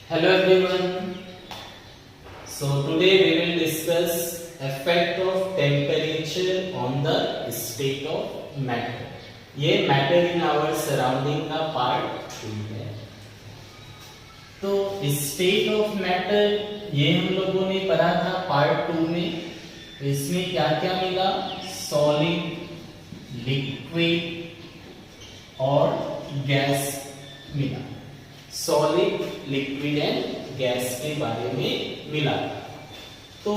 Hello everyone. So today we will discuss effect of temperature on the state of matter. ये matter in our surrounding का part 2 है. तो state of matter ये हम लोगों ने पढ़ा था part 2 में. इसमें क्या क्या मिला? Solid, liquid और गैस मिला. सॉलिड, लिक्विड एंड गैस के बारे में मिला. तो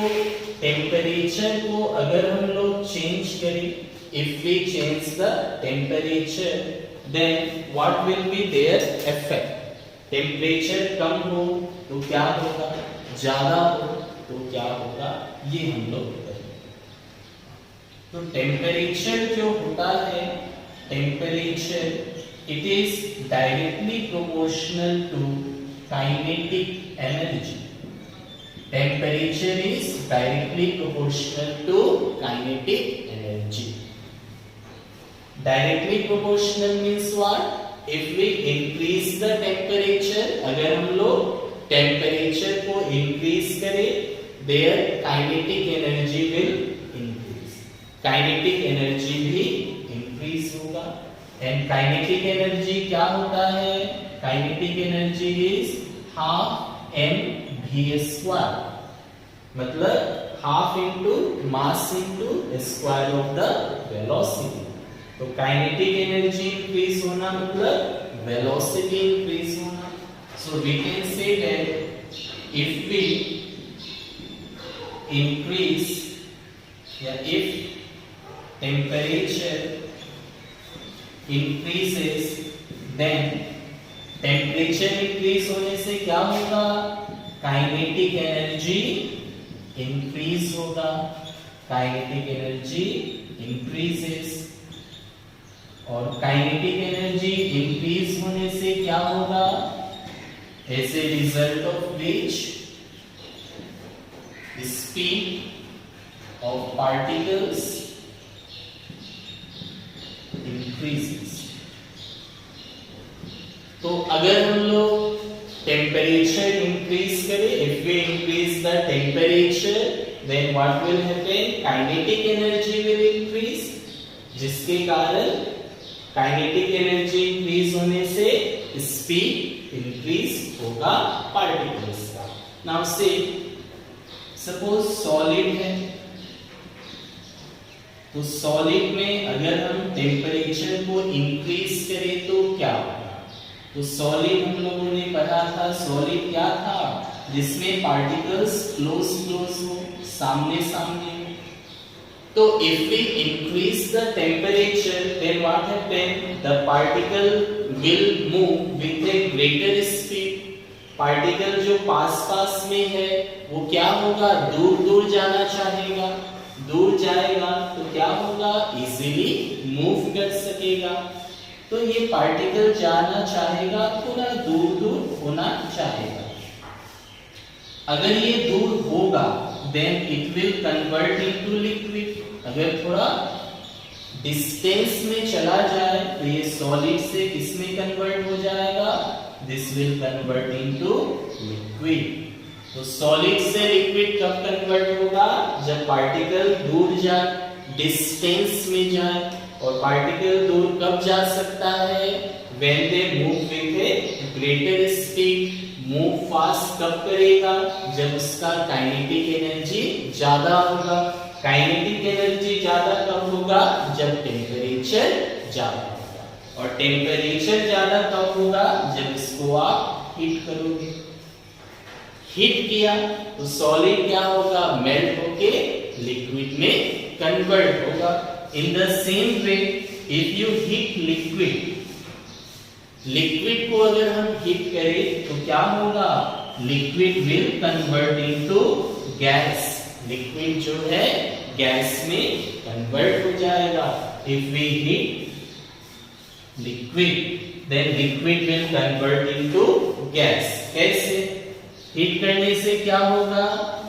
टेम्परेचर को अगर हम लोग चेंज करें, if we change the temperature then what will be their effect. Temperature कम हो तो क्या होगा, ज्यादा हो तो क्या होगा, ये हम लोग करेंगे. तो टेम्परेचर जो होता है, temperature it is directly proportional to kinetic energy. Temperature is directly proportional to kinetic energy. Directly proportional means what? If we increase the temperature, अगर हम लोग temperature को increase करें, their kinetic energy will increase. Kinetic energy भी increase होगा. And kinetic energy क्या होता है? Kinetic energy is half mv², मतलब half into mass into square of the velocity. तो काइनेटिक एनर्जी इंक्रीज होना मतलब वेलोसिटी इंक्रीज होना. So we can say that if we increase या if temperature increases then temperature increase होने से क्या होगा? काइनेटिक एनर्जी इंक्रीज होगा. काइनेटिक एनर्जी इंक्रीजेस और काइनेटिक एनर्जी इंक्रीज होने से क्या होगा? As a result of which speed of particles increases. तो अगर हम लोग टेम्परेचर इंक्रीज करें, if we increase the temperature, then what will happen? Kinetic energy will increase, जिसके कारण काइनेटिक एनर्जी इंक्रीज होने से स्पीड इंक्रीज होगा पार्टिकल्स का. नाउ से सपोज सॉलिड है, तो सॉलिड में अगर हम टेम्परेचर को इंक्रीज करें तो क्या होगा? तो सॉलिड हम लोगों ने पढ़ा था, सॉलिड क्या था? जिसमें पार्टिकल्स क्लोज क्लोज हो, सामने सामने हो. तो if we increase the temperature then what happen? The particle will move with a greater speed. Particle जो पास पास में है वो क्या होगा? दूर दूर जाना चाहेगा. दूर जाएगा तो क्या होगा? इजीली मूव कर सकेगा. तो ये पार्टिकल जाना चाहेगा, थोड़ा दूर दूर होना चाहेगा. अगर ये दूर होगा then it will convert into liquid. अगर थोड़ा डिस्टेंस में चला जाए तो ये सॉलिड से किसमें कन्वर्ट हो जाएगा? This will convert into liquid. तो सॉलिड से लिक्विड कब कन्वर्ट होगा? जब पार्टिकल दूर जाए, डिस्टेंस में जाए. और पार्टिकल दूर कब जा सकता है? When they move with a greater speed. Move fast कब करेगा? जब उसका काइनेटिक एनर्जी ज्यादा होगा. काइनेटिक एनर्जी ज्यादा कब होगा? जब टेम्परेचर ज्यादा होगा. और टेम्परेचर ज्यादा कब होगा? जब इसको आप हीट करोगे. हीट किया तो सॉलिड क्या होगा? मेल्ट होके लिक्विड में कन्वर्ट होगा. In the same way if you heat liquid, liquid को अगर हम हीट करें तो क्या होगा? Liquid will convert into gas. Liquid जो है गैस में कन्वर्ट हो जाएगा. If we heat liquid then liquid will convert into gas. कैसे? हीट करने से क्या होगा?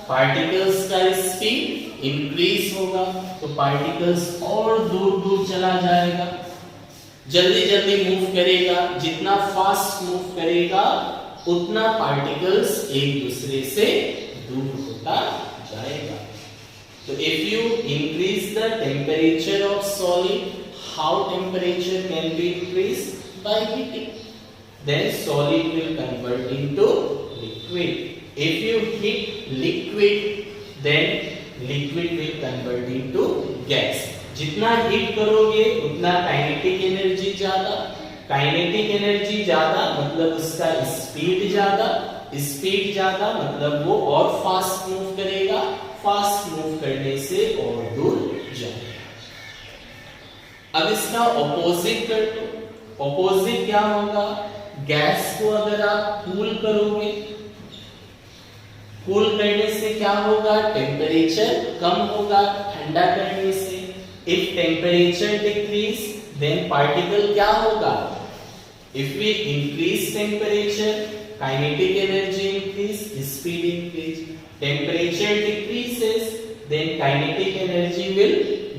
पार्टिकल्स का स्पीड इंक्रीज होगा. तो पार्टिकल्स और दूर दूर चला जाएगा, जल्दी जल्दी मूव करेगा. जितना फास्ट मूव करेगा उतना पार्टिकल्स एक दूसरे से दूर होता जाएगा। तो if you increase the temperature of solid, how temperature can be increase? By heating, then solid will convert into liquid. If you heat liquid, then liquid will convert into gas. जितना heat करोगे उतना kinetic energy ज्यादा, kinetic energy ज्यादा मतलब उसका speed ज्यादा, speed ज्यादा मतलब वो और फास्ट मूव करेगा, फास्ट मूव करने से और दूर जाएगा। अब इसका ऑपोजिट कर दो। ऑपोजिट क्या होगा? गैस को अगर आप कूल करोगे, कूल करने से क्या होगा? टेम्परेचर कम होगा ठंडा करने से। If temperature decrease then particle क्या होगा? If we increase temperature, kinetic energy increase, speed increase. Temperature decreases, then kinetic energy will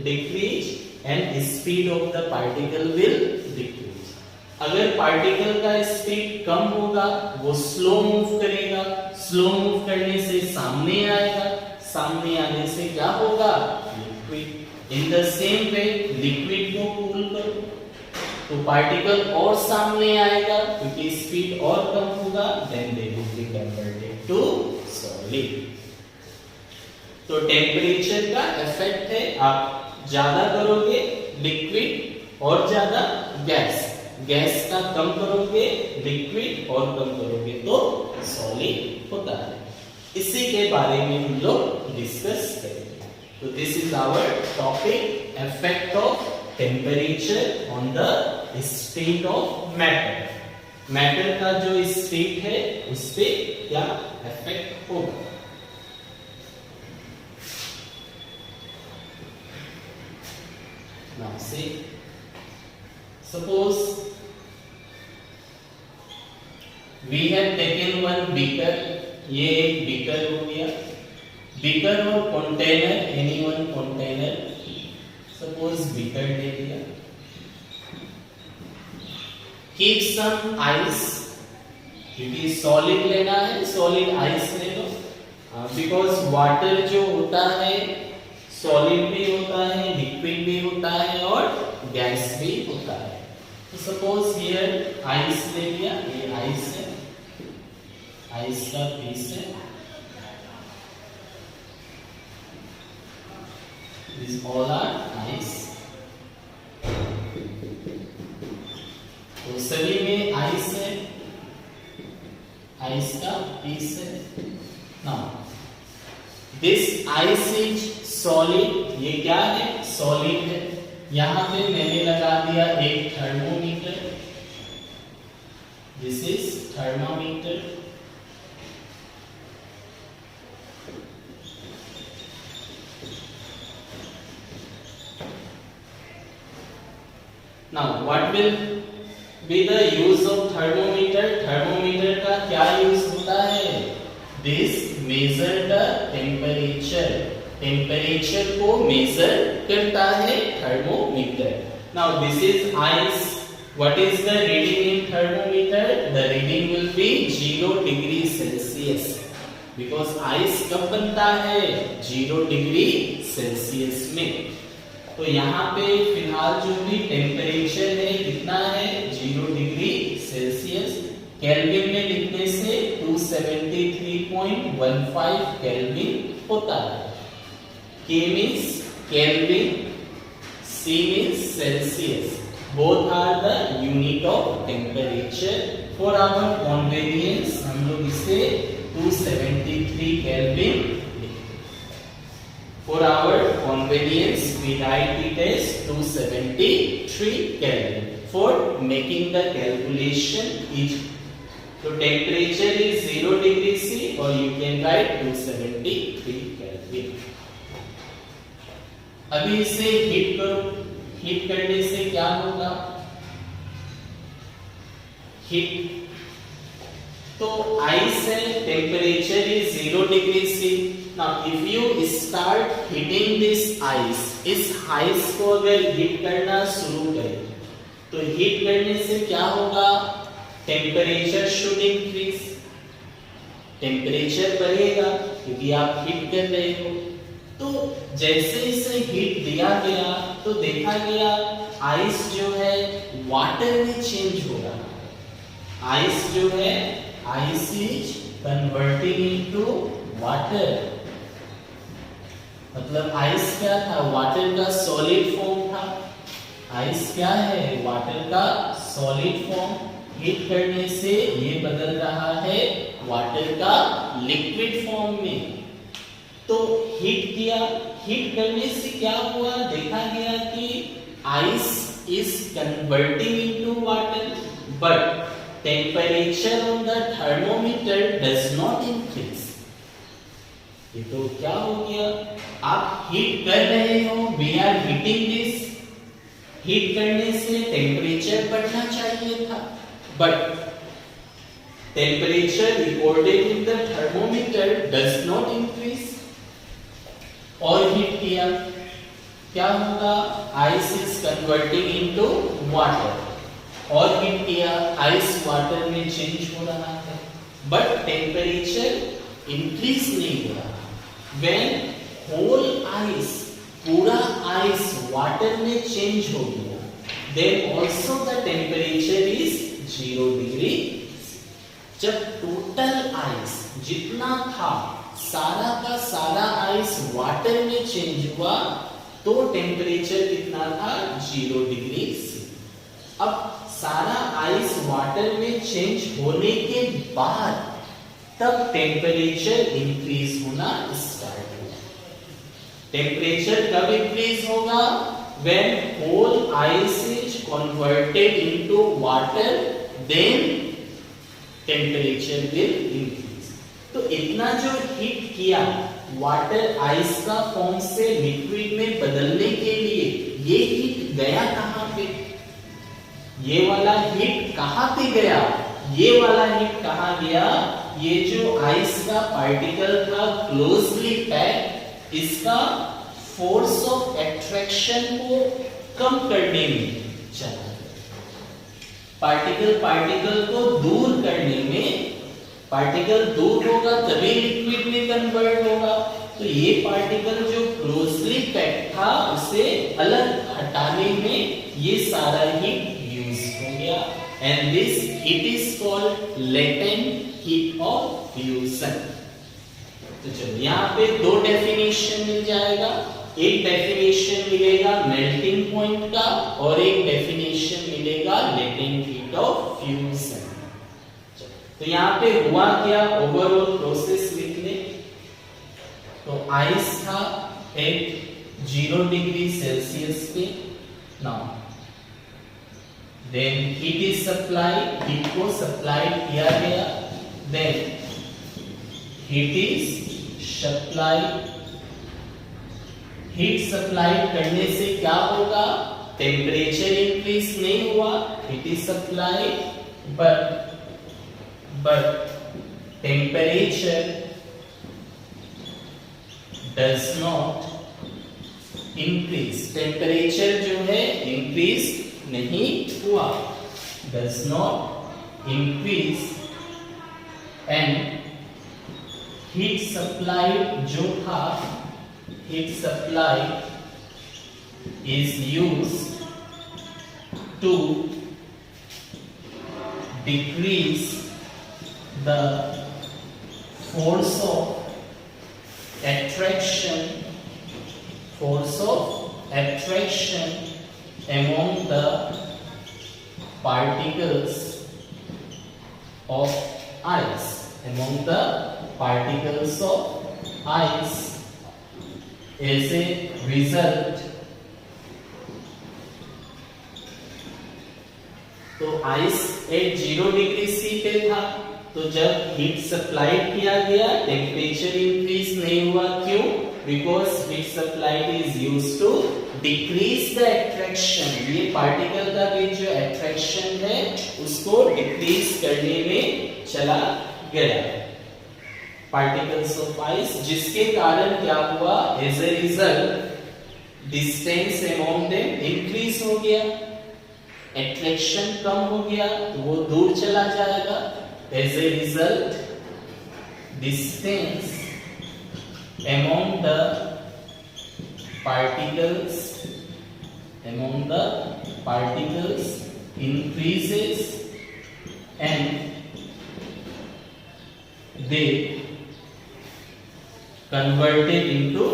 decrease and speed of the particle will decrease. अगर पार्टिकल का स्पीड कम होगा, वो स्लो मूव करेगा, slow move करने से सामने आएगा, सामने आने से क्या होगा? Liquid. In the same way liquid को कूल करो तो पार्टिकल और सामने आएगा क्योंकि स्पीड और कम होगा, then they will be converted to solid. तो टेम्परेचर का इफेक्ट है, आप ज्यादा करोगे लिक्विड और ज्यादा गैस, गैस का कम करोगे लिक्विड और कम करोगे तो सॉलिड होता है। इसी के बारे में हम लोग डिस्कस करेंगे। तो this is our topic, effect of temperature on the state of matter. Matter का जो स्टेट है उस पे क्या इफेक्ट होगा। Now say suppose we have taken one beaker, ये एक बीकर हो गया, बीकर और container, any one container, suppose beaker ले लिया। कीप सम आइस, क्योंकि सॉलिड लेना है, सॉलिड आइस ले लो, बिकॉज वाटर जो होता है सॉलिड भी होता है, लिक्विड भी होता है और गैस भी होता है। तो सपोज हियर आइस ले लिया, ये आइस है, आइस का पीस है, these all are ice। तो सभी में आइस है, आइस का पीस है। Now this ice is solid, ये क्या है? सॉलिड है। यहां पे मैंने लगा दिया एक thermometer, this is thermometer. Now what will be the use of thermometer? Thermometer का क्या यूज होता है? This measure the temperature, temperature को मेजर करता है thermometer. Now this is ice. What is the reading in thermometer? The reading will be 0 degree Celsius, because ice कब बनता है? 0 डिग्री सेल्सियस में। तो यहाँ पे फिलहाल जो भी टेम्परेचर है कितना है? 0 डिग्री सेल्सियस। केल्विन में लिखने से 273.15 केल्विन होता है। K means Kelvin, C means Celsius. Both are the unit of temperature. For our convenience हम लोग इसे 273 Kelvin लिखते हैं। For our convenience we write it as 273 Kelvin for making the calculation easy. So temperature is 0 degree C, or you can write 273 Kelvin. अभी इसे heat करो, heat करने से क्या होगा? हीट तो आइस है, temperature is 0 degree C. Now if you start heating this ice, इस आइस को अगर हीट करना शुरू करें तो हीट करने से क्या होगा? Temperature should increase. टेम्परेचर बढ़ेगा क्योंकि आप हीट कर रहे हो। तो जैसे इसे हीट दिया गया तो देखा गया आइस जो है वाटर में चेंज हो रहा है। आइस जो है ice is converting into water. मतलब आइस क्या था? वाटर का सॉलिड फॉर्म था। आइस क्या है? वाटर का सॉलिड फॉर्म। हीट करने से ये बदल रहा है वाटर का लिक्विड फॉर्म में। तो हीट किया, हीट करने से क्या हुआ? देखा गया कि ice is converting into water but temperature on the thermometer does not increase. ये तो क्या हो गया? आप हीट कर रहे हो, we are heating this. Heat करने से टेम्परेचर बढ़ना चाहिए था but temperature recorded in the thermometer does not increase. और हीट किया, क्या होगा? Ice is converting into water. और हीट किया, आइस वाटर में चेंज हो रहा है बट टेम्परेचर इंक्रीज नहीं हो रहा। व्हेन होल आइस, पूरा आइस वाटर में चेंज हो गया, then also the temperature is 0 degree. जब टोटल आइस जितना था सारा का सारा आइस वाटर में चेंज हुआ तो टेम्परेचर कितना था? 0 डिग्री से। अब सारा आइस वाटर में चेंज होने के बाद तब टेम्परेचर इंक्रीज होना स्टार्ट हुआ। टेम्परेचर कब इंक्रीज होगा? When whole ice is converted into water, then temperature will increase. तो इतना जो हीट किया वाटर आइस का फॉर्म से लिक्विड में बदलने के लिए, ये हीट गया कहां पे? ये वाला हीट कहां पे गया? ये वाला हीट कहां गया? ये जो आइस का पार्टिकल था क्लोजली पैक्ड, इसका फोर्स ऑफ एट्रैक्शन को कम करने में चला। पार्टिकल को दूर करने में, पार्टिकल दूर होगा तभी लिक्विड में कन्वर्ट होगा। तो ये पार्टिकल जो क्लोजली पैक्ड था उसे अलग हटाने में ये सारा हीट यूज हो गया and this heat is called latent heat of fusion. तो चलो यहाँ पे दो डेफिनेशन मिल जाएगा। एक डेफिनेशन मिलेगा मेल्टिंग पॉइंट का और एक डेफिनेशन मिलेगा लेटेंट हीट ऑफ फ्यूजन। तो यहाँ पे हुआ क्या? ओवरऑल प्रोसेस लिख ले। तो आइस था एक 0 डिग्री सेल्सियस पे। Now then heat is supplied, heat को सप्लाई किया गया। Then heat is supplied, heat supply करने से क्या होगा? टेम्परेचर इंक्रीज नहीं हुआ। Heat is supplied but temperature does not increase. Temperature जो है इंक्रीज नहीं हुआ, does not increase and heat supply जो था, heat supply is used to decrease the force of attraction among the particles of ice, among the particles of ice. As a result, तो ice eight 0 degree सी पे था, तो जब heat supply किया गया temperature increase नहीं हुआ। क्यों? Because heat supplied is used to decrease the attraction. ये पार्टिकल का भी जो एट्रैक्शन है उसको डिक्रीज करने में चला गया पार्टिकल्स ऑफ आइस, जिसके कारण क्या हुआ? As a result distance among them increase हो गया, एट्रैक्शन कम हो गया तो वो दूर चला जाएगा। As a result distance among the particles increases and they converted into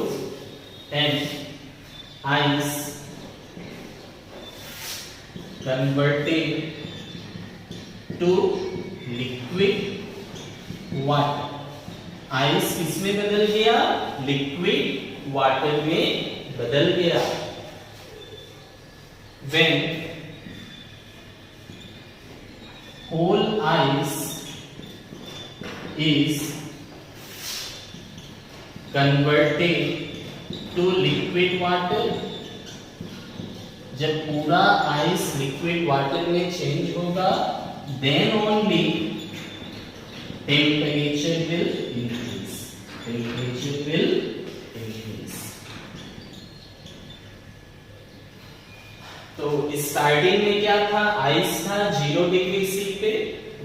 an ice, converted to liquid water. Ice किसमें बदल गया? लिक्विड वाटर में बदल गया. When whole ice is converted to liquid water, जब पूरा आइस लिक्विड वाटर में change होगा, then only temperature will increase. Temperature will increase. तो स्टार्टिंग में क्या था? आइस था 0 डिग्री सी पे.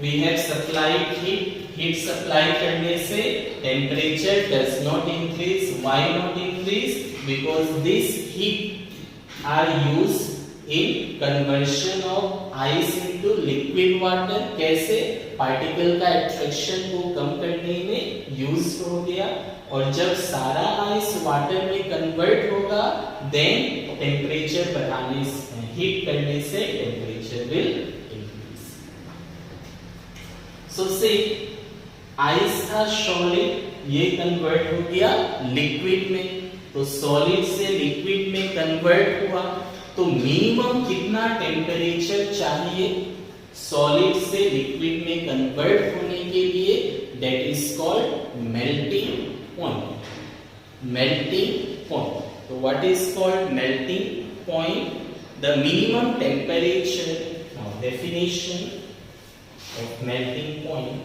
We have supplied heat. Heat supply करने से temperature does not increase. Why not increase? Because this heat are used in conversion of ice into liquid water. कैसे? Particle का अट्रैक्शन को कम करने में यूज हो गया. और जब सारा आइस वाटर में कन्वर्ट होगा, देन टेम्परेचर बढ़ाने से, हीट करने से टेम्परेचर विल इंक्रीज. सो से आइस था सॉलिड, ये कन्वर्ट हो गया लिक्विड में. तो सॉलिड से लिक्विड में कन्वर्ट हुआ, तो मिनिमम कितना टेम्परेचर चाहिए सॉलिड से लिक्विड में कन्वर्ट होने के लिए? That is called melting point. Melting point. तो what is called melting point? The minimum temperature. Now definition of melting point.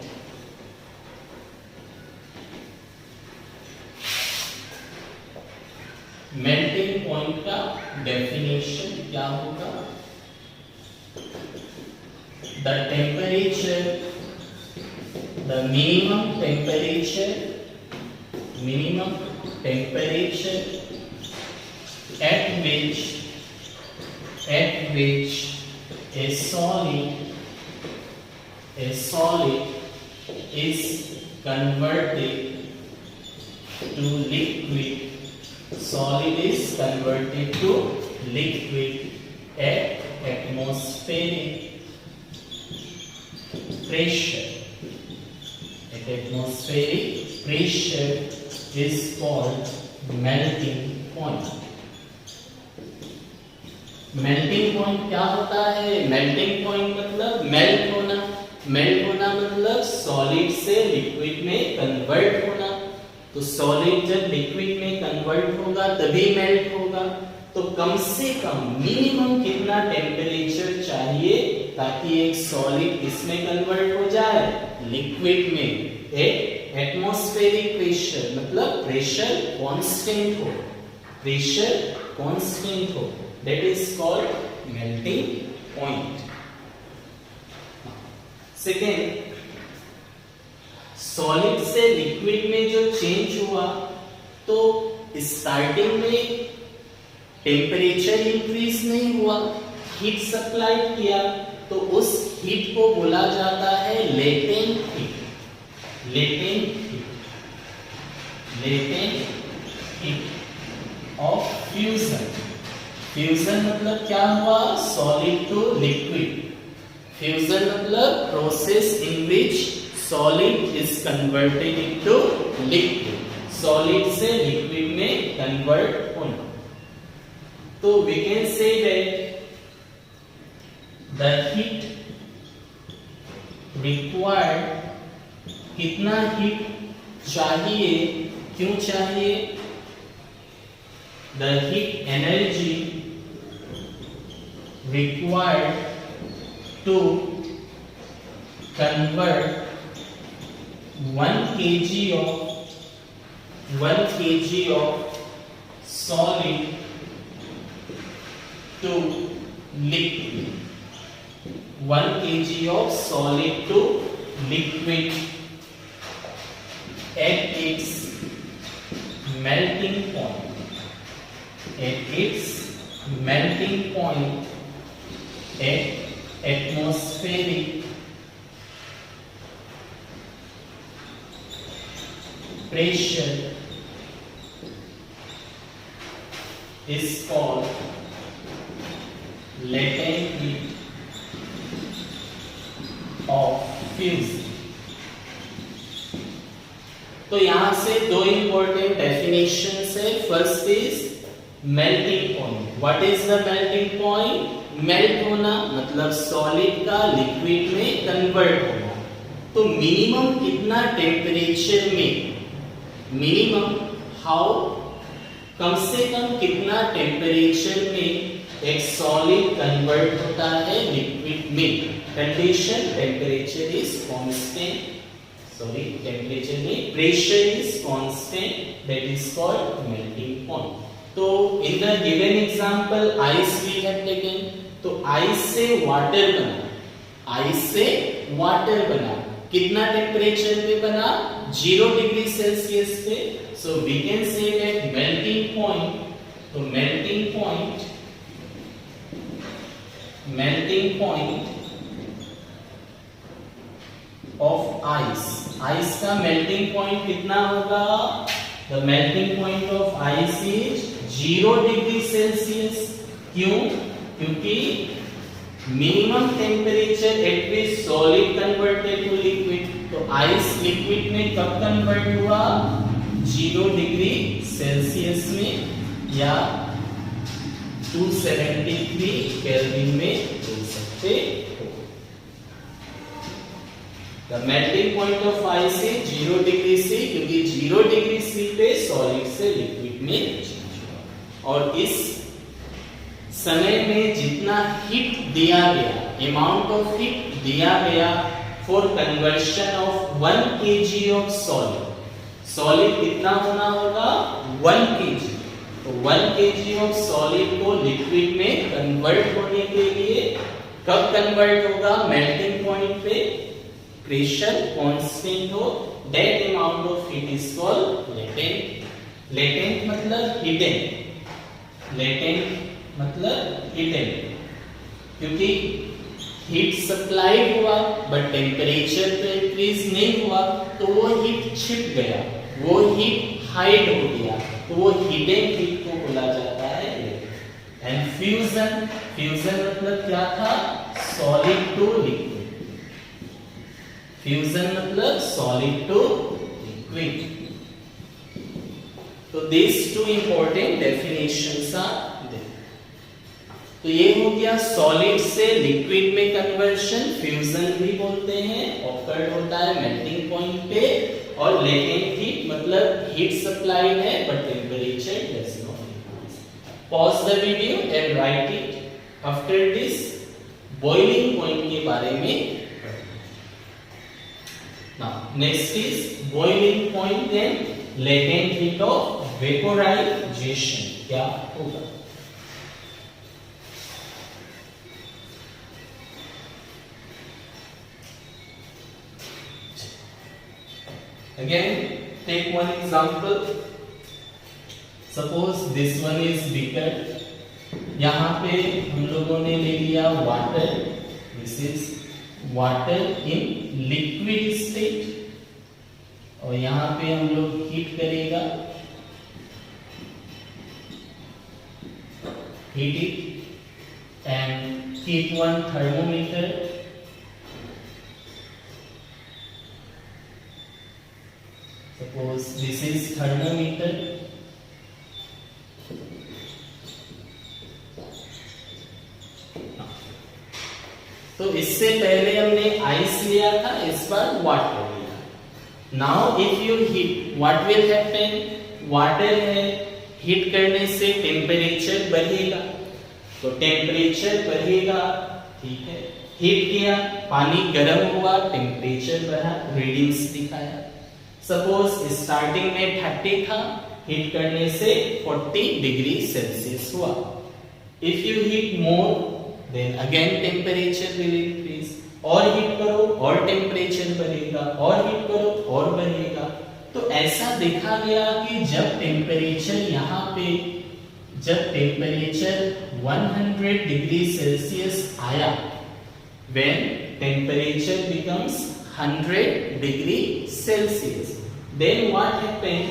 Melting point का डेफिनेशन क्या होगा? The temperature, the minimum temperature at which a solid is converted to liquid. Solid is converted to liquid at atmospheric pressure. At atmospheric pressure is called melting point. Melting point क्या होता है? Melting point मतलब melt होना. Melt होना मतलब solid से liquid में convert होना. तो सॉलिड जब लिक्विड में कन्वर्ट होगा तभी मेल्ट होगा. तो कम से कम मिनिमम कितना टेम्परेचर चाहिए ताकि एक सॉलिड इसमें कन्वर्ट हो जाए? लिक्विड में. एटमॉस्फेरिक प्रेशर मतलब प्रेशर कांस्टेंट हो. प्रेशर कांस्टेंट हो. That is called melting point. Second, solid से लिक्विड में जो चेंज हुआ, तो स्टार्टिंग में टेम्परेचर इंक्रीज नहीं हुआ, हीट सप्लाई किया, तो उस हीट को बोला जाता है latent heat. Latent heat of fusion. Fusion मतलब क्या हुआ? Solid to liquid. फ्यूजन मतलब process in which solid is converted into liquid. Solid से लिक्विड में कन्वर्ट होना. तो we can say that the heat required, कितना हीट चाहिए, क्यों चाहिए? The heat energy required to convert 1 kg of solid to liquid. 1 kg of solid to liquid at its melting point, at its melting point at atmospheric pressure is called latent heat of fusion. तो यहां से दो important definitions है. First is melting point. What is the melting point? Melt होना मतलब solid का liquid में convert होना. तो मिनिमम कितना टेम्परेचर में, मिनिमम हाउ, कम से कम कितना टेम्परेचर में एक सॉलिड कन्वर्ट होता है लिक्विड में. Condition temperature is constant, sorry, temperature में pressure is constant, that is called melting point. तो in the given example ice we have taken, तो ice से water बना, ice से water बना, कितना टेम्परेचर पे बना? 0 डिग्री सेल्सियस पे. so we can say that melting point, तो melting point of ice, ice का melting point कितना होगा? the melting point of ice is 0 degree Celsius. क्यों? क्योंकि minimum temperature at which solid converted to liquid. तो ice liquid में कब convert हुआ? 0 डिग्री सेल्सियस में या 273 केल्विन में बोल सकते हो. The melting point of ice is 0 degree C, क्योंकि 0 डिग्री C पे सॉलिड से लिक्विड में चेंज हुआ. और इस समय में जितना हीट दिया गया, अमाउंट ऑफ हीट दिया गया for conversion of 1 kg of solid, solid कितना होना होगा? 1 kg. तो 1 kg ऑफ सॉलिड को लिक्विड में कन्वर्ट होने के लिए कब कन्वर्ट होगा? मेल्टिंग पॉइंट पे प्रेशर कांस्टेंट हो. That amount of heat is called latent. Latent मतलब हिडन, लेटेंट मतलब हिडन, क्योंकि हीट सप्लाई हुआ बट टेम्परेचर तो इंक्रीज नहीं हुआ, तो वो हीट छिप गया, वो हीट हाइड हो गया, तो वो हिडन हीट को बोला जाता है. एंड फ्यूजन, फ्यूजन मतलब क्या था? Solid to liquid. फ्यूजन मतलब सॉलिड टू लिक्विड. तो these two important definitions are there. तो ये हो गया सॉलिड से लिक्विड में कन्वर्शन, फ्यूजन भी बोलते हैं, ऑकर्ड होता है मेल्टिंग पॉइंट पे. और लेटेंट हीट मतलब हीट सप्लाइड है but temperature does not increase. Pause the video and write it. After this boiling point के बारे में. Now next is boiling point, then latent heat of vaporization. क्या होगा? Again take one example. Suppose this one is beaker. यहाँ पे हम लोगों ने ले लिया water. This is water in liquid state, और यहां पे हम लोग हीट करेगा, heat it and keep one thermometer. Suppose this is thermometer. तो इससे पहले हमने आइस लिया था, इस बार वाटर लिया. Now if you heat, what will happen? Water है, हीट करने से टेम्परेचर बढ़ेगा, तो टेम्परेचर बढ़ेगा, ठीक है. हीट किया, पानी गर्म हुआ, टेम्परेचर बढ़ा, रीडिंग्स दिखाया. सपोज स्टार्टिंग में 30 था, हीट करने से 40 डिग्री सेल्सियस हुआ. If you heat more, then again temperature will increase. और हीट करो और टेम्परेचर बढ़ेगा, और हीट करो और बढ़ेगा. तो ऐसा देखा गया कि जब टेम्परेचर यहाँ पे जब टेम्परेचर 100 डिग्री सेल्सियस आया, when temperature becomes 100 degree Celsius, then what happened?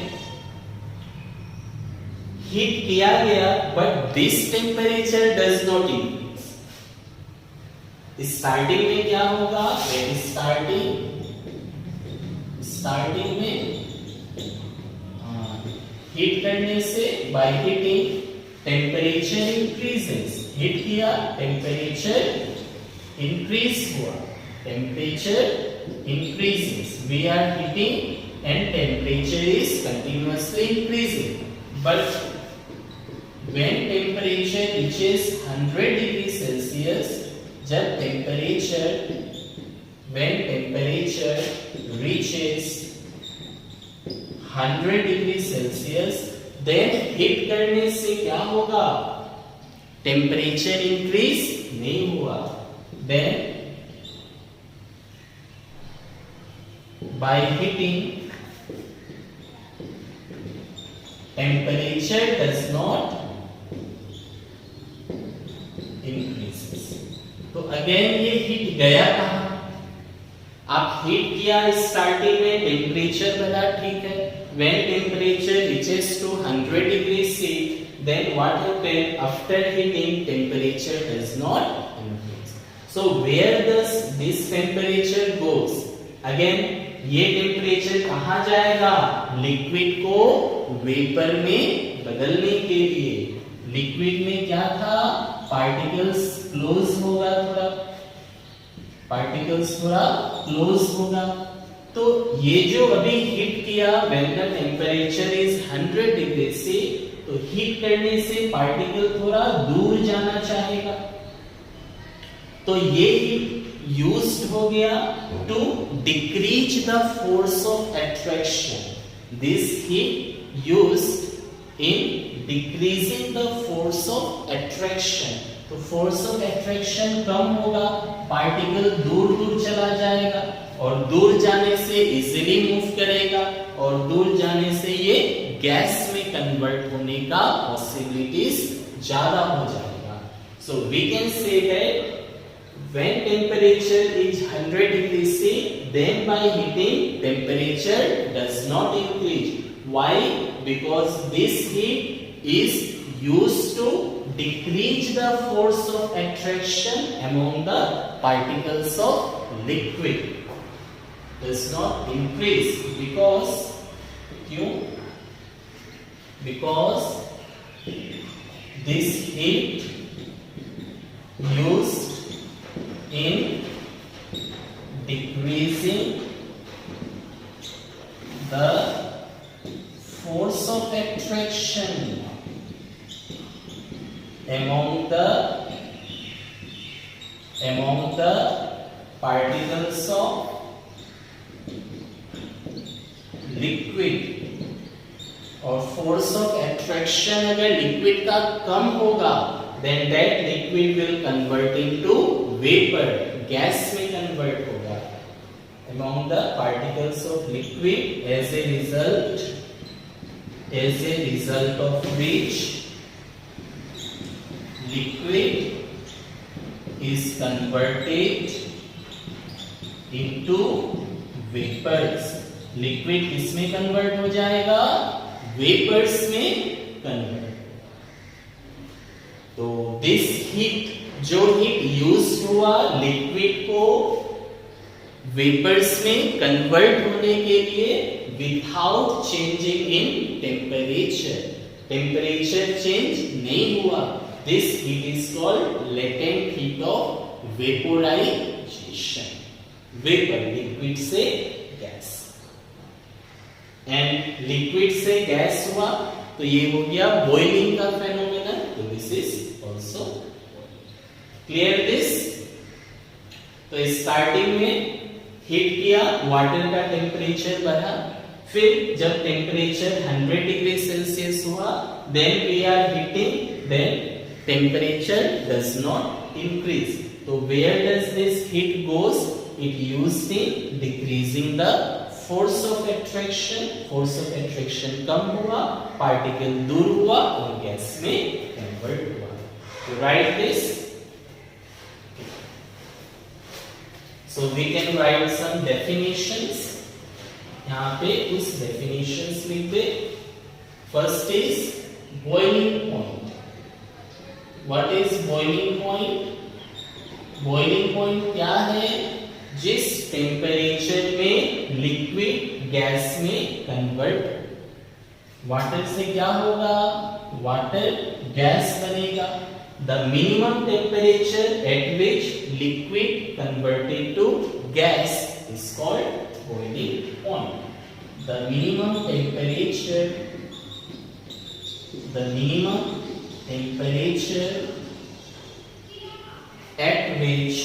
Heat किया गया, but this temperature does not increase. Starting में क्या होगा? स्टार्टिंग में हीट करने से by heating temperature increases. Heat किया, टेम्परेचर इंक्रीज हुआ, temperature increases. We are heating and temperature is continuously increasing. But when temperature reaches 100 degree Celsius, जब when temperature reaches 100 degree Celsius, then heat करने से क्या होगा? Temperature increase नहीं हुआ. Then by heating temperature does not increases. तो again ये heat गया कहां? आप हीट किया स्टार्टिंग में, टेम्परेचर बढ़ा, ठीक है. When temperature reaches to 100 degrees C, then what happens? After heating, temperature does not increase. So where does this temperature goes? Again, ये टेम्परेचर कहां जाएगा? लिक्विड को वेपर में बदलने के लिए. लिक्विड में क्या था? पार्टिकल्स क्लोज होगा, पार्टिकल्स थोड़ा क्लोज होगा. तो ये जो अभी हीट किया, when the temperature is 100 degree से, तो हीट करने से पार्टिकल थोड़ा दूर जाना चाहेगा. तो ये हीट यूज्ड हो गया to decrease the force of attraction. This heat used in decreasing the force of attraction. तो फोर्स ऑफ अट्रैक्शन कम होगा, पार्टिकल दूर दूर चला जाएगा, और दूर जाने से इजीली मूव करेगा, और दूर जाने से ये गैस में कन्वर्ट होने का पॉसिबिलिटीज ज्यादा हो जाएगा. So we can say that when temperature is 100 degrees C, then by heating temperature does not increase. Why? Because this heat is used to decrease the force of attraction among the particles of liquid. Does not increase because this heat used in decreasing the force of attraction among the particles of liquid. और force of attraction अगर liquid का कम होगा, then that liquid will convert into vapor, gas में convert होगा among the particles of liquid, as a result of which liquid is converted into vapors. Liquid किसमें convert हो जाएगा? Vapours में convert. तो दिस हीट, जो हीट यूज हुआ liquid को वेपर्स में कन्वर्ट होने के लिए, without changing in temperature. Temperature change नहीं हुआ. This heat is called latent heat of vaporisation. Vapour, liquid से गैस, एंड लिक्विड से गैस हुआ, तो ये हो गया बॉइलिंग का फेनोमेनन. तो this is also clear. This, तो स्टार्टिंग में हीट किया, वाटर का टेम्परेचर बढ़ा, फिर जब टेम्परेचर 100 डिग्री सेल्सियस हुआ, then we are heating, then temperature does not increase. तो where does this heat goes? It used in decreasing the force of attraction कम हुआ, पार्टिकल दूर हुआ और गैस में कन्वर्ट हुआ. तो right this. So we can write some definitions. यहाँ पे कुछ definitions लिख दे. First is boiling point. What is boiling point? Boiling point क्या है? जिस टेम्परेचर में लिक्विड गैस में कन्वर्ट. वाटर से क्या होगा? वाटर गैस बनेगा. The minimum temperature at which liquid converted to gas is called boiling point. The minimum temperature at which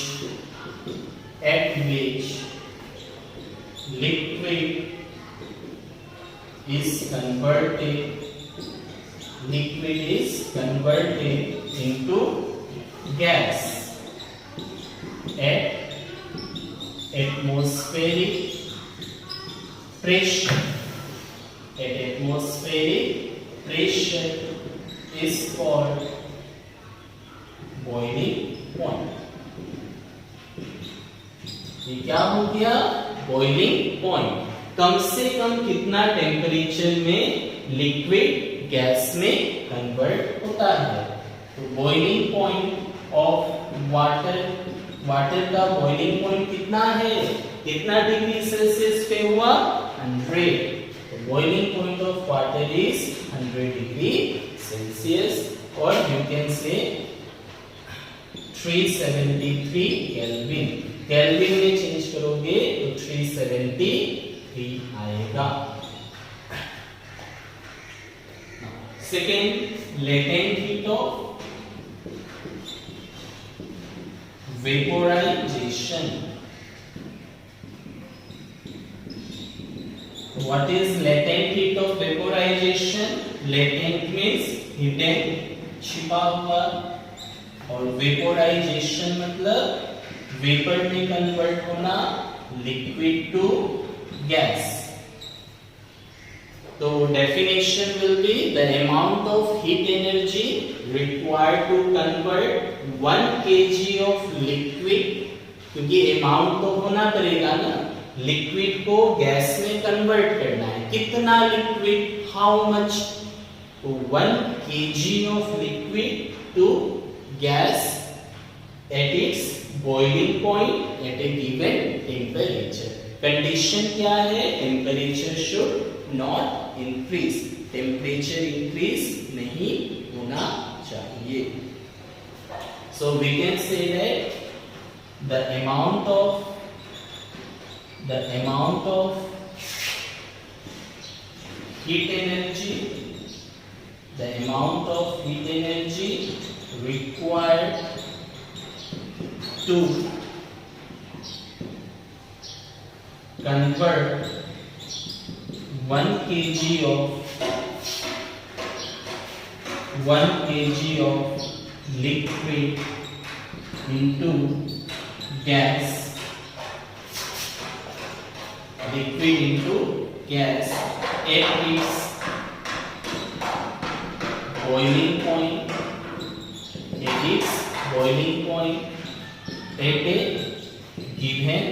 liquid is converted into gas at atmospheric pressure. Is called boiling point. ये क्या हो गया? Boiling point. कम से कम कितना temperature में liquid gas में convert होता है. तो बॉइलिंग पॉइंट ऑफ वाटर का बॉइलिंग पॉइंट कितना है? कितना डिग्री सेल्सियस पे हुआ? 100. तो boiling point of water is 100 degree Celsius, और you can say 373 kelvin. Kelvin में चेंज करोगे तो 373 आएगा. Second, latent heat of vaporisation. What is latent heat of vaporization? Latent means hidden, छिपा हुआ, और vaporization मतलब वेपर में कन्वर्ट होना, लिक्विड टू गैस. तो definition will be the amount of heat energy required to convert 1 kg of liquid. क्योंकि amount तो होना पड़ेगा ना, लिक्विड को गैस में कन्वर्ट करना है. कितना liquid? How much? 1 kg of liquid to gas at its boiling point at a given temperature. Condition क्या है? Temperature should not increase. Temperature increase नहीं होना चाहिए. So we can say that the amount of heat energy required to convert 1 kg of liquid into gas at its boiling point at a given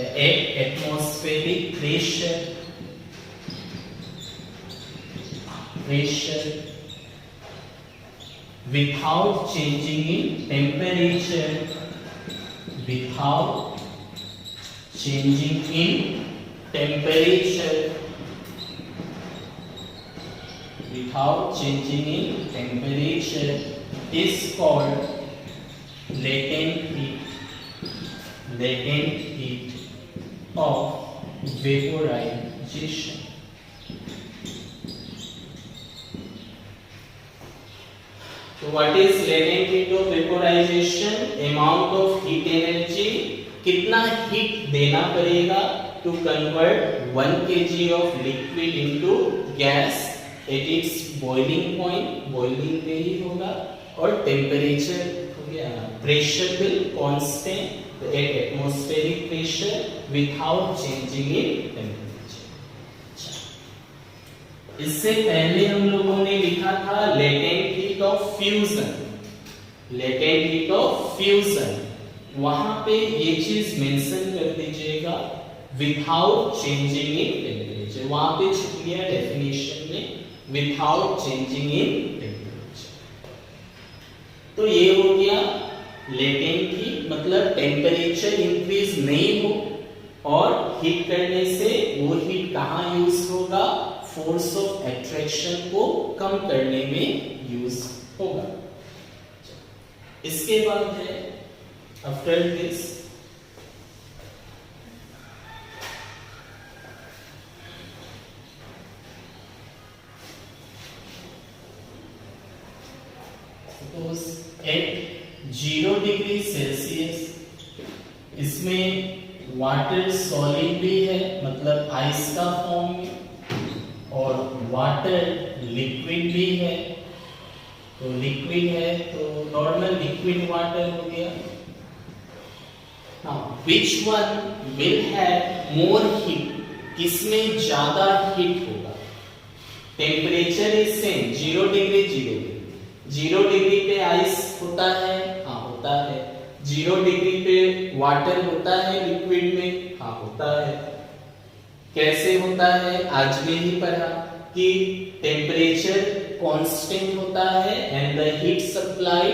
at atmospheric pressure without changing in temperature, is called latent heat of vaporization. So what is latent heat of vaporization? Amount of heat energy, कितना heat देना पड़ेगा to convert 1 kg of liquid into gas at its boiling point. boiling पे ही होगा, और temperature हो गया, pressure bill constant, at atmospheric pressure without changing in temperature. इससे पहले हम लोगों ने लिखा था latent heat of fusion, latent heat of fusion, वहां पे ये चीज मेंशन कर दीजिएगा विदाउट चेंजिंग इन टेम्परेचर, वहां पे छुप गया डेफिनेशन में विदाउट चेंजिंग इन टेम्परेचर। तो ये हो गया लेटेंट हीट, मतलब टेम्परेचर इंक्रीज नहीं हो और हीट करने से वो हीट कहाँ यूज होगा, फोर्स ऑफ एट्रैक्शन को कम करने में यूज होगा। इसके बाद है after this eight 0 degree Celsius इसमें वाटर सॉलिड भी है, मतलब आइस का फॉर्म में, और वाटर लिक्विड भी है। तो लिक्विड है तो नॉर्मल लिक्विड वाटर हो गया। Now which one will have more heat, किसमें ज्यादा हीट होगा। Temperature is same 0 degree 0 degree पे आइस होता है, हाँ होता है। 0 डिग्री पे वाटर होता है लिक्विड में, हाँ होता है। कैसे होता है, आज में ही पढ़ा कि टेम्परेचर कांस्टेंट होता है and the heat supply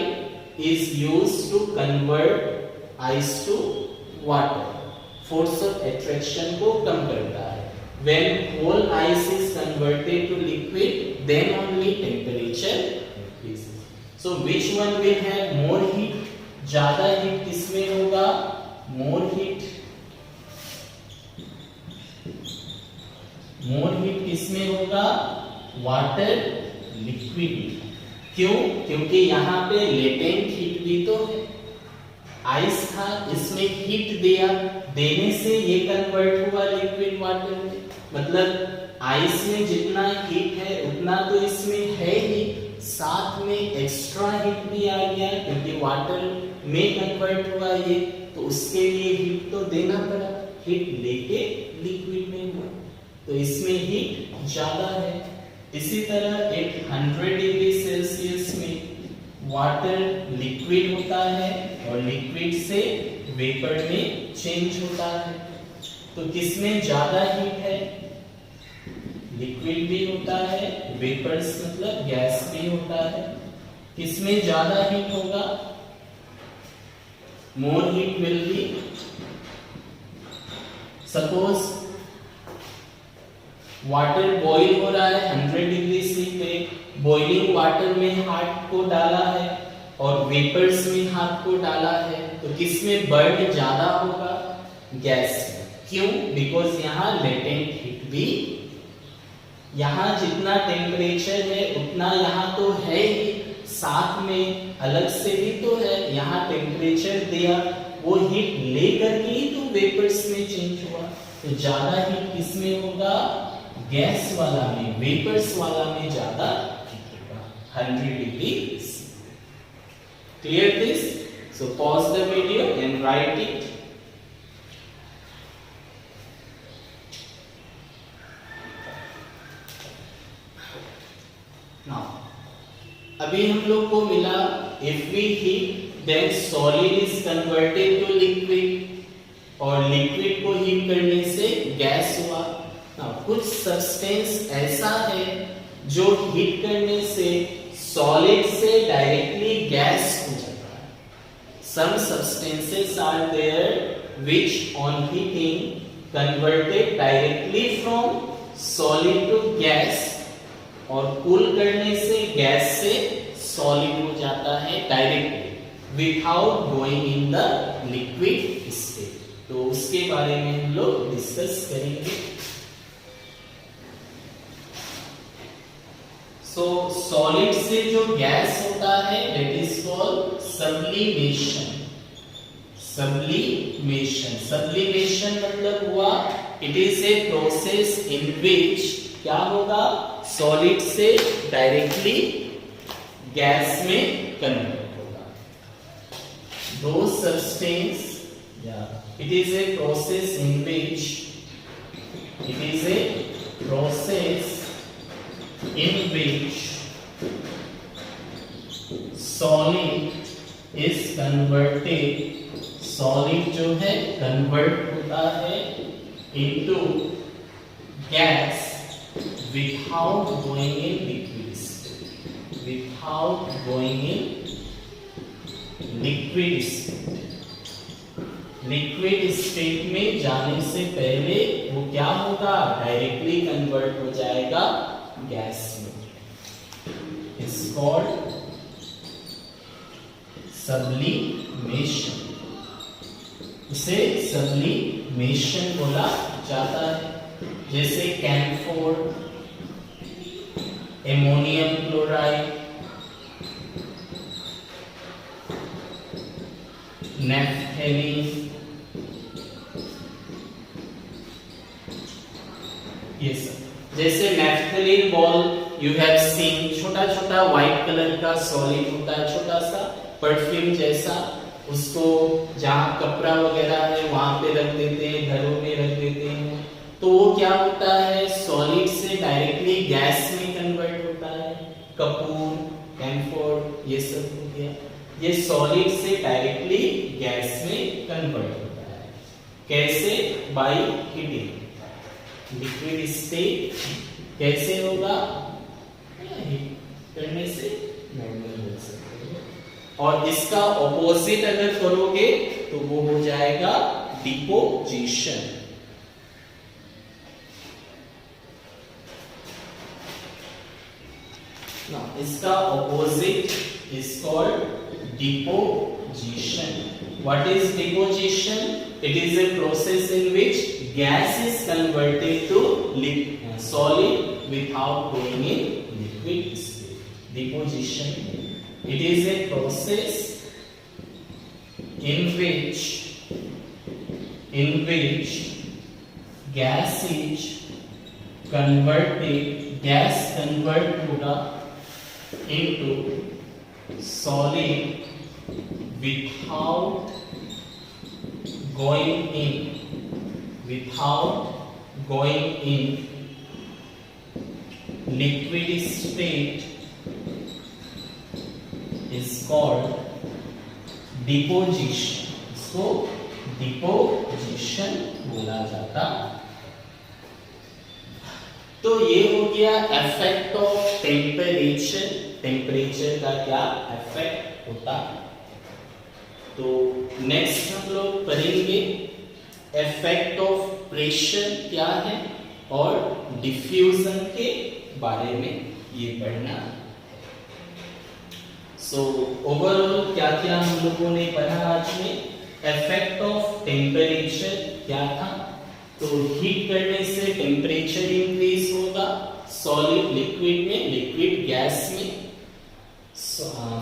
is used to convert ice to water, force of attraction को कम करता है। when whole ice is converted to liquid then only temperature increases. So which one will have more heat, ज्यादा heat किसमें होगा, more heat किसमें होगा, water liquid में। क्यों, क्योंकि यहाँ पे लेटेंट हीट भी तो है, आइस था इसमें हीट दिया, देने से ये कन्वर्ट हुआ लिक्विड वाटर में। मतलब आइस में जितना हीट है उतना तो इसमें है ही, साथ में एक्स्ट्रा हीट भी आ गया क्योंकि वाटर में कन्वर्ट हुआ ये, तो उसके लिए हीट तो देना पड़ा, हीट लेके लिक्विड में हुआ, तो इसमें हीट ज्यादा है। इसी तरह 100 डिग्री सेल्सियस में वाटर लिक्विड होता है और लिक्विड से वेपर में चेंज होता है। तो किसमें ज्यादा हीट है, लिक्विड भी होता है, वेपर्स मतलब गैस भी होता है। किसमें ज्यादा हीट होगा, more heat will be, suppose water boil हो रहा है 100 डिग्री सी पे, बॉइलिंग वाटर में हाथ को डाला है और वेपर्स में हाथ को डाला है, तो किसमें बर्न ज्यादा होगा, गैस में। क्यों, बिकॉज यहाँ लेटेंट हीट भी, यहाँ जितना टेम्परेचर है उतना यहाँ तो है ही, साथ में अलग से भी तो है, यहाँ टेम्परेचर दिया, वो हीट लेकर के ही तो वेपर्स में चेंज हुआ, तो ज्यादा हीट किसमें होगा, गैस वाला में, वेपर्स वाला में ज्यादा हीट होगा 100 degree. Clear this? So pause the video and write it. Now अभी हम लोग को मिला if we heat then solid is converted to liquid, और लिक्विड को हीट करने से गैस हुआ। कुछ सब्सटेंस ऐसा है जो हीट करने से सॉलिड से डायरेक्टली गैस हो जाता है। Some substances are there which on heating converted directly from solid to gas, और कूल करने से गैस से सॉलिड हो जाता है directly without going in the liquid state. तो उसके बारे में हम लोग डिस्कस करेंगे। सो सॉलिड से जो गैस होता है that is called sublimation. Sublimation मतलब हुआ, it is a process in which क्या होगा, सॉलिड से डायरेक्टली गैस में कन्वर्ट होगा। दो substance Yeah, it is a process in which solid is converted, solid जो है कन्वर्ट होता है into gas without going in liquid state, without going in liquid state. Liquid state में जाने से पहले वो क्या होगा, डायरेक्टली कन्वर्ट हो जाएगा गैस में. It's called sublimation. इसे सब्लिमेशन बोला जाता है. जैसे कैम्फोर, एमोनियम क्लोराइड, नेफ्थेलीन, ये सब. जैसे नेफ्थेलीन बॉल यू हैव सीन, छोटा छोटा व्हाइट कलर का सॉलिड होता है, छोटा सा परफ्यूम जैसा. उसको जहाँ कपड़ा वगैरह है वहां पे रख देते हैं, घरों में रख देते हैं. तो वो क्या होता है, सॉलिड से डायरेक्टली गैस में कन्वर्ट होता है. कपूर, कैम्फोर, ये सब हो गया. ये सॉलिड से डायरेक्टली गैस में कन्वर्ट होता है. कैसे? By heating. लिक्विड स्टेट कैसे होगा, हीट करने से नॉर्मल हो सकता है. और इसका ऑपोजिट अगर करोगे तो वो हो जाएगा डिपोजिशन. इसका opposite is called deposition. What is deposition? It is a process in which gas is converted to solid without going in liquid state. Deposition. It is a process in which gas is converted, gas convert होगा into solid without going in liquid state is called deposition. इसको deposition बोला जाता. तो ये हो गया effect of temperature. Temperature का क्या इफेक्ट होता है. तो नेक्स्ट हम लोग पढ़ेंगे इफेक्ट ऑफ प्रेशर क्या है और डिफ्यूजन के बारे में ये पढ़ना. सो ओवरऑल क्या क्या हम लोगों ने पढ़ा आज में. इफेक्ट ऑफ टेम्परेचर क्या था, तो हीट करने से टेम्परेचर इंक्रीज होगा, सॉलिड लिक्विड में, लिक्विड गैस में.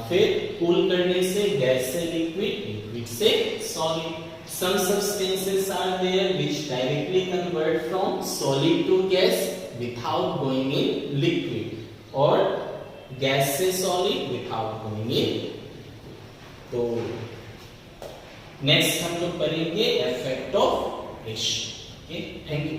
फिर कूल करने से गैस से लिक्विड, लिक्विड से solid. Some substances are there which directly convert from solid to gas without going in liquid, और गैस से सॉलिड without going in. तो नेक्स्ट हम लोग पढ़ेंगे effect of pressure. Okay, thank you.